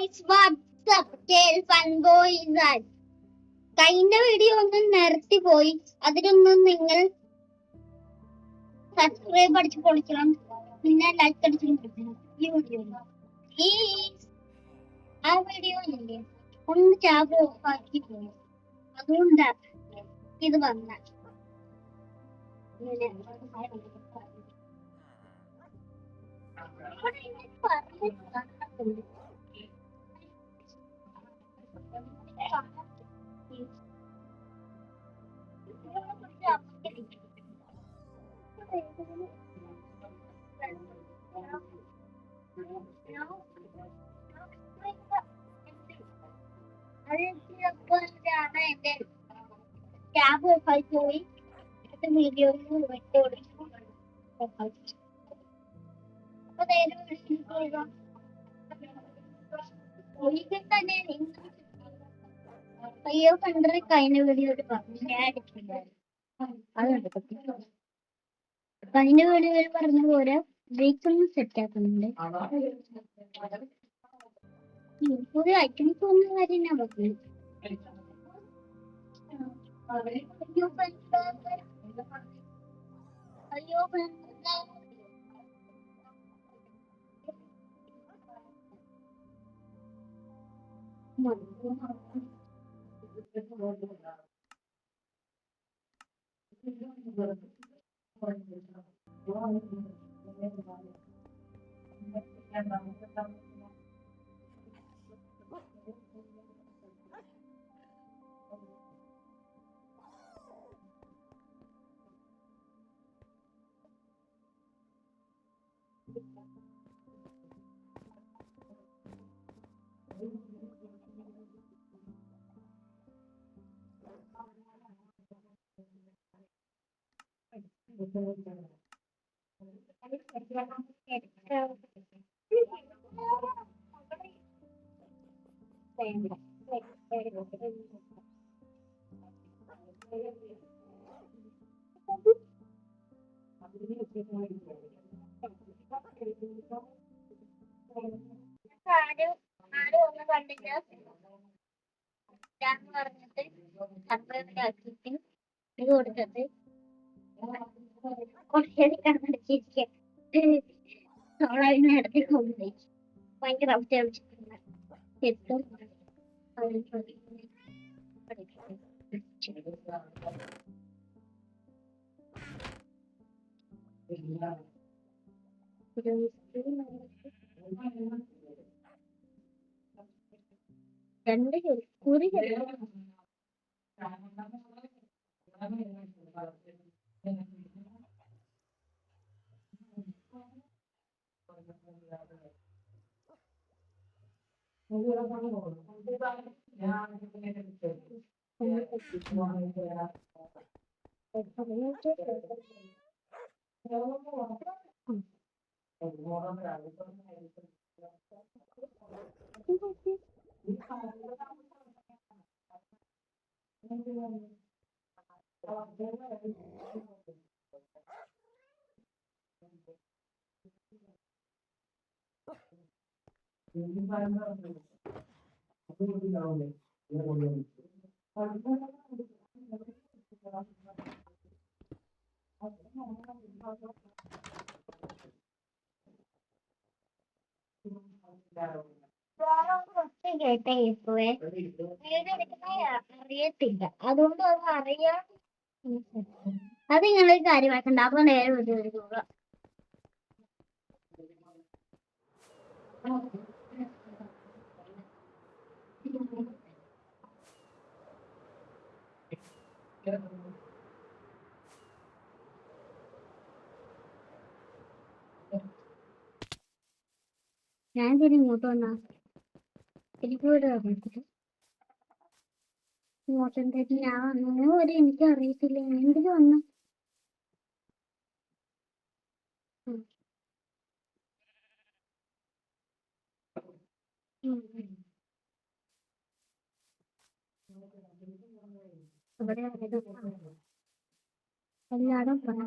Guys WhatsApp കഴിഞ്ഞ video ഒന്ന് നിർത്തി പോയി. അതിനൊന്നും നിങ്ങൾ സബ്സ്ക്രൈബ് അടിച്ച് പൊളിക്കണം, പിന്നെ ലൈക്ക് അടിച്ച് പൊളിക്കണം. ഈ വീഡിയോ ആ വീഡിയോ ഇല്ലേ ഒന്ന് ടാബ് ഓഫ് ആക്കി പോയി. അതുകൊണ്ടാ ഇത് വന്ന എന്റെ ടാബ് ഓഫായി പോയി. വീഡിയോ അയ്യോ കണ്ടത് കഴിഞ്ഞ വീഡിയോ കഴിഞ്ഞ വീഡിയോയിൽ പറഞ്ഞ പോലെ ബ്രേക്ക് ഒന്ന് സെറ്റ് ആക്കുന്നുണ്ട്. പുതിയ ഐറ്റംസ് ഒന്നും കാര്യം ഞാൻ പറഞ്ഞു. അയ്യോ ആരും ഒന്നും കണ്ടില്ല പറഞ്ഞിട്ട് ആക്കിയിട്ട് ഇത് കൊടുത്തിട്ട് അവളതിനെ ഇടയ്ക്ക് കൊണ്ടുപോയി ഭയങ്കര അത്യാവശ്യം എത്തും. രണ്ട് കുറി കേട്ടേ ഇപ്പോഴേ അറിയത്തില്ല, അതുകൊണ്ട് അത് അറിയാൻ അത് നിങ്ങളൊരു കാര്യമാക്കണ്ട. അപ്പൊ നേരെ വരുക. ഞാൻ പിന്നെ ഇങ്ങോട്ട് വന്നാ എനിക്ക് ഇവിടെ അറിയത്തില്ല. ഇങ്ങോട്ടെന്തായിട്ട് ഞാൻ വന്നേ ഒരു എനിക്ക് അറിയത്തില്ല. എന്തിനു വന്ന ഇവിടെ എല്ലാരും പറഞ്ഞു.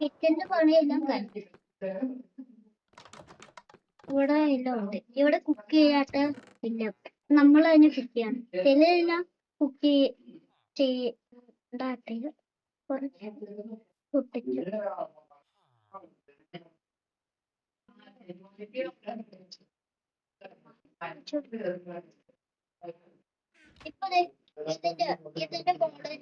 കിച്ചന്റെ പണിയെല്ലാം കഴിഞ്ഞു. ഇവിടെ എല്ലാം ഉണ്ട്. ഇവിടെ കുക്ക് ചെയ്യാത്ത ഇല്ല, നമ്മൾ തന്നെ കുക്ക് ചെയ്യണം. ചിലരെല്ലാം കുക്ക് ചെയ്താട്ടിൽ കുറച്ച് പൊട്ടിച്ചു. ഇപ്പൊ ഇതിന്റെ മോഡൽ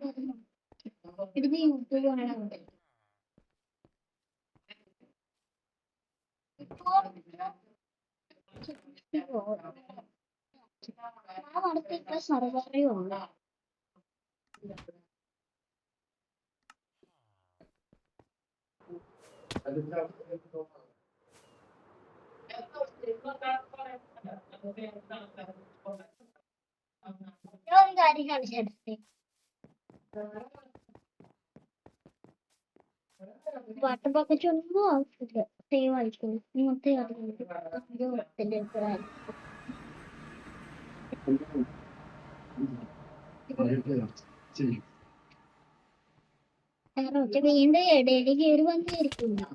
ഒരു ഇതിന് യൂട്യൂബ് കാണാറുണ്ട്. ഞാൻ അടുത്ത സർവറിയും ഉണ്ട്. ഞാൻ ഒരു കാര്യം കാണിച്ചെടുത്തേ. വാട്ടർ ബക്കറ്റ് ഒന്നും ആവശ്യമില്ല. സേവ് ആയിക്കോളൂ. ഇങ്ങനത്തെ വീണ്ടും ഇടയിൽ കയറി വന്നിരിക്കുന്നു.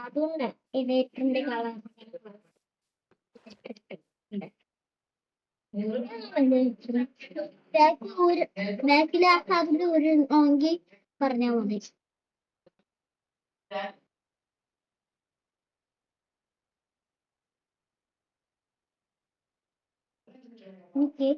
അതുകൊണ്ട് ഇതേറ്റിന്റെ കളർ ബാക്കിൽ ആ സാധനം ഒരു നോക്കി പറഞ്ഞാൽ മതി. ഓക്കെ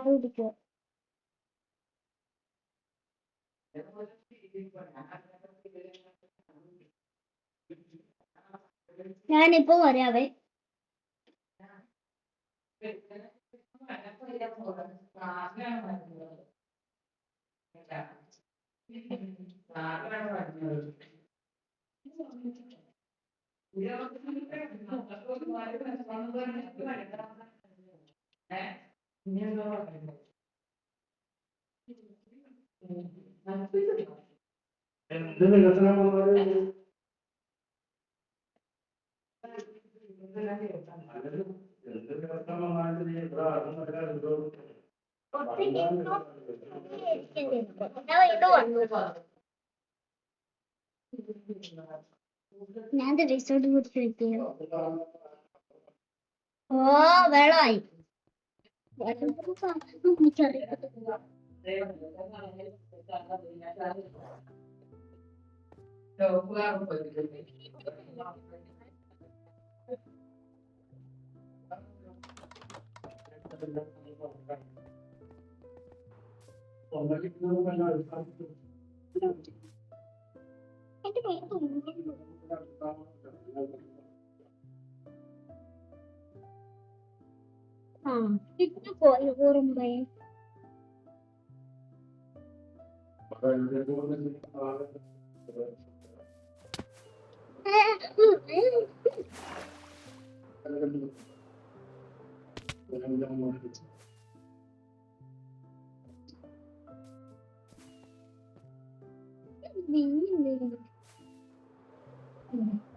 പിടിക്കോ? ഞാനിപ്പോ വരാവേ. ഞാൻ റിസോർട്ട് കുറിച്ച് വെക്കിയോ? ഓ വെള്ളമായി പോയി ഓർമ്മ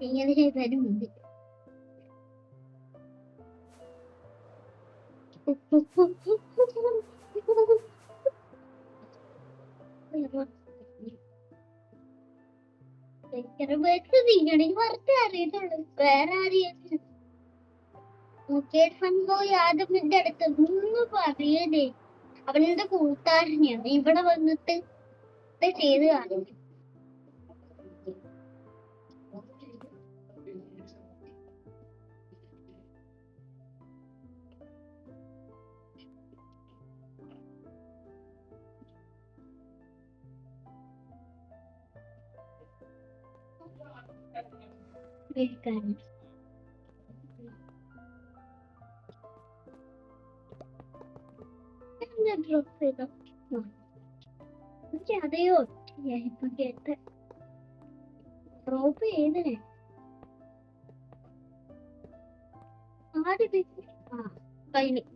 ഇങ്ങനെ ചെയ്താലും മതി. അറിയത്തുള്ളൂ വേറെ ആരെയും പോയി ആദ്യമിന്റെ അടുത്ത് ഒന്ന് പറയണേ. അവനെന്റെ കൂട്ടുകാരനെയാണ് ഇവിടെ വന്നിട്ട് ചെയ്ത് കാണും. ഡ്രോപ്പ് ചെയ്തോ അതെയോ ഇപ്പൊ കേട്ട് ഡ്രോപ്പ് ചെയ്തേ ആദ്യം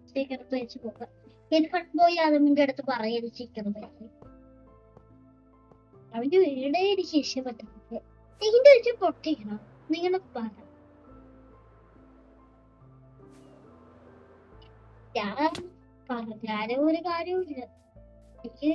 സ്റ്റിക്കർ വെച്ച് പോകാം. പോയി അതിന്റെ അടുത്ത് പറയുന്നത് സ്റ്റിക്കർ വെച്ച് അവന്റെ വീടേ എനിക്ക് ഇഷ്ടപ്പെട്ടില്ല. ഇതിന്റെ വെച്ച് പൊട്ടിക്കണം നിങ്ങളെ പറ. ഞാൻ പറഞ്ഞാലും ഒരു കാര്യമില്ല. എനിക്ക്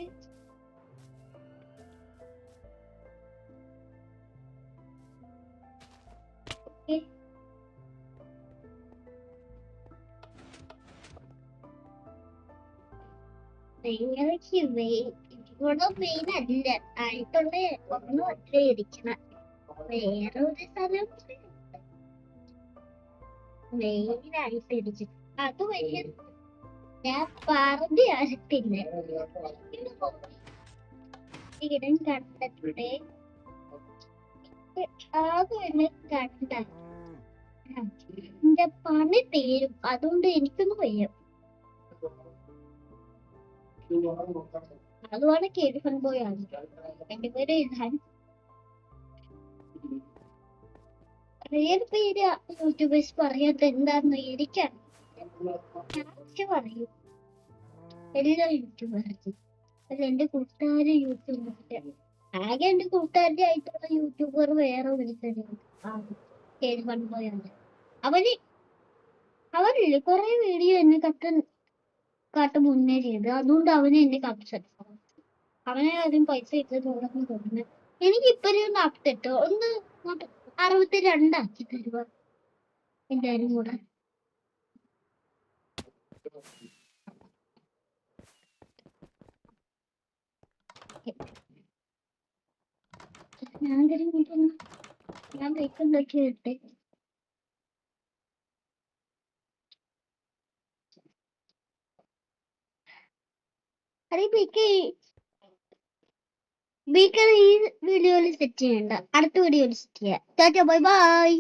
നിങ്ങൾക്ക് ഇവിടെ മെയിൻ അല്ല ആയിട്ടുള്ള ഒന്നും ഒറ്റ ഇരിക്കണം. വേറെ ഒരു സ്ഥലം മെയിനായിട്ട് ഇരിക്കും. അത് വലിയ ഞാൻ പറഞ്ഞ അറിയത്തില്ല. ഇടം കണ്ടിട്ട് ആദ്യം കണ്ട എന്റെ പണി തീരും. അതുകൊണ്ട് എനിക്കൊന്ന് വയ്യ. അതുമാണ് കേടി ഫൺ ബോയ് ആണ്. എന്റെ പേര് ഇൽഹാൻ. റിയൽ പേര് യൂട്യൂബേഴ്സ് പറയാത്ത എന്താന്ന് എനിക്കറിയാം. ഞാൻ പക്ഷെ പറയും എല്ലാ യൂട്യൂബേഴ്സും. അല്ല എന്റെ കൂട്ടുകാര് യൂട്യൂബേഴ്സ്. ആകെ എന്റെ കൂട്ടുകാരുടെ ആയിട്ടുള്ള യൂട്യൂബർ വേറെ വിളിച്ചത് കേടി ഫൺ ബോയ് ആണ്. അവന് അവനില്ലേ കൊറേ വീഡിയോ എന്നെ കാട്ട് മുന്നേ ചെയ്ത്, അതുകൊണ്ട് അവന് എന്നെ കപ്സെറ്റ്. അവനെ ആദ്യം പൈസ ഇട്ടതോടൊപ്പം തോന്നുന്നു. എനിക്ക് ഇപ്പൊരു അപ്ഡേറ്റ് ഒന്ന് 62 ആക്കി തരുക എല്ലാരും കൂടെ. ഞാൻ തരുന്നു. ഞാൻ വെക്കുന്നൊക്കെ ഇട്ടെ. അതെ ബീക്കർ ഈ വീഡിയോയിൽ സെറ്റ് ചെയ്യണ്ട, അടുത്ത വീഡിയോയിൽ സെറ്റ് ചെയ്യാം. Bye bye.